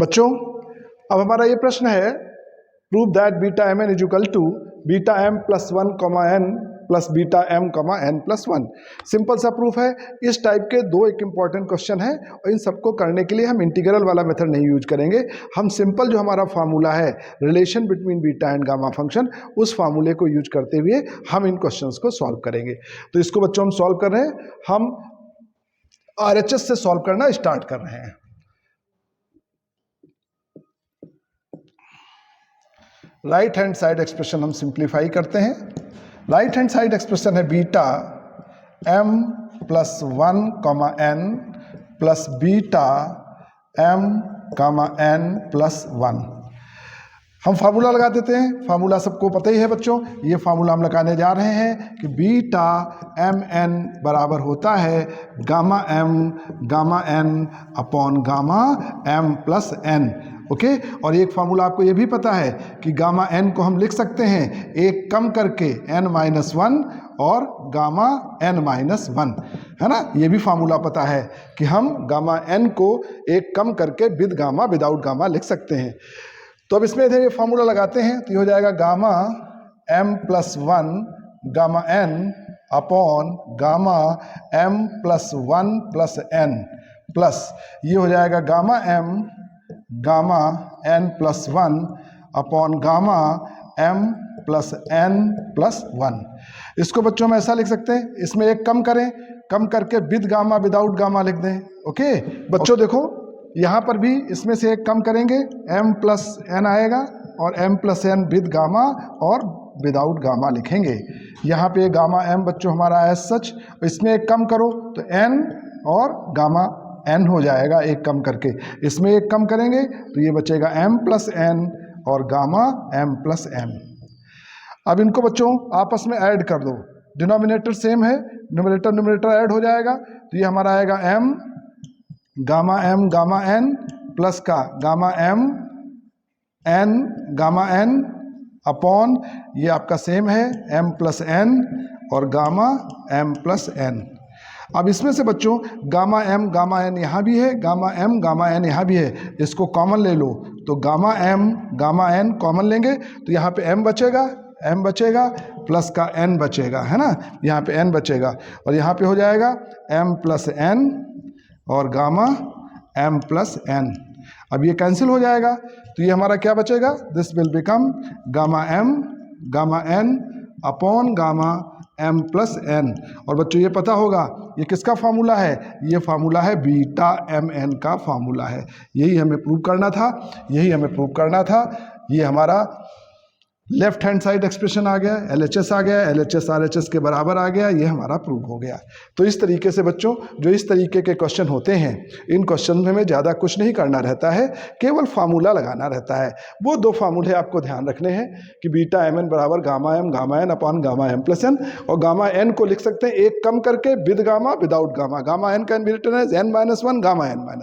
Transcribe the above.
बच्चों अब हमारा ये प्रश्न है, prove that beta m n is equal to beta m plus 1 comma n plus beta m comma n plus 1। Simple सा प्रूफ है। इस टाइप के दो एक इंपॉर्टेंट क्वेश्चन है और इन सबको करने के लिए हम इंटीग्रल वाला मेथड नहीं यूज करेंगे। हम सिंपल जो हमारा फार्मूला है relation between beta and gamma function, उस फार्मूले को यूज करते हुए हम इन क्वेश्चंस को सॉल्व करेंगे। तो इसको बच्चों हम सॉल्व कर रहे हैं, हम RHS से सॉल्व करना स्टार्ट कर रहे हैं। राइट हैंड साइड एक्सप्रेशन हम सिंप्लीफाई करते हैं। राइट हैंड साइड एक्सप्रेशन है beta m plus 1 comma n plus beta m comma n plus 1। हम फार्मूला लगा देते हैं। फार्मूला सबको पता ही है बच्चों। ये फार्मूला हम लगाने जा रहे हैं कि बीटा एम एन बराबर होता है gamma n upon gamma m plus n. Okay, और एक फार्मूला आपको ये भी पता है कि गामा एन को हम लिख सकते हैं एक कम करके एन माइनस 1 और गामा एन माइनस 1, है ना। ये भी फार्मूला पता है कि हम गामा एन को एक कम करके विद गामा विदाउट गामा लिख सकते हैं। तो अब इसमें ये फार्मूला लगाते हैं तो ये हो जाएगा gamma m plus 1 gamma n upon gamma m plus 1 plus n plus ये हो जाएगा gamma n plus 1 upon gamma m plus n plus 1। इसको बच्चों में ऐसा लिख सकते हैं, इसमें एक कम करें, कम करके विद गामा विदाउट गामा लिख दें। ओके बच्चों देखो यहाँ पर भी इसमें से एक कम करेंगे, m प्लस एन आएगा और m plus n with gamma और विदाउट गामा लिखेंगे। यहाँ पे गामा m बच्चों हमारा एज सच, इसमें एक कम करो तो n और गामा n हो जाएगा एक कम करके। इसमें एक कम करेंगे तो ये बचेगा m प्लस एन और गामा m प्लस m। अब इनको बच्चों आपस में ऐड कर दो, डिनोमिनेटर सेम है, न्यूमरेटर ऐड हो जाएगा तो ये हमारा आएगा m गामा n प्लस का gamma n gamma n upon ये आपका सेम है m प्लस n और गामा m प्लस n। अब इसमें से बच्चों गामा n यहाँ भी है, गामा n यहाँ भी है, इसको कॉमन ले लो तो गामा n कॉमन लेंगे तो यहाँ पे m बचेगा प्लस का n बचेगा, है ना। यहाँ पे n बचेगा और यहाँ पे हो जाएगा m प्लस n और गामा m प्लस n। अब ये कैंसिल हो जाएगा तो ये हमारा क्या बचेगा, this will become gamma n upon gamma m plus n। और बच्चों ये पता होगा ये किसका फार्मूला है, ये फार्मूला है बीटा एम एन का फार्मूला है। यही हमें प्रूव करना था। ये हमारा लेफ्ट हैंड साइड एक्सप्रेशन आ गया, LHS आ गया, LHS RHS के बराबर आ गया, ये हमारा प्रूव हो गया। तो इस तरीके से बच्चों जो इस तरीके के क्वेश्चन होते हैं, इन क्वेश्चन में हमें ज़्यादा कुछ नहीं करना रहता है, केवल फार्मूला लगाना रहता है। वो दो फार्मूले आपको ध्यान रखने हैं कि बीटा एम एन बराबर gamma n upon gamma m plus n, और गामा एन को लिख सकते हैं एक कम करके with gamma without gamma. Gamma n का इन्वर्टर है n-1 गामा n-1।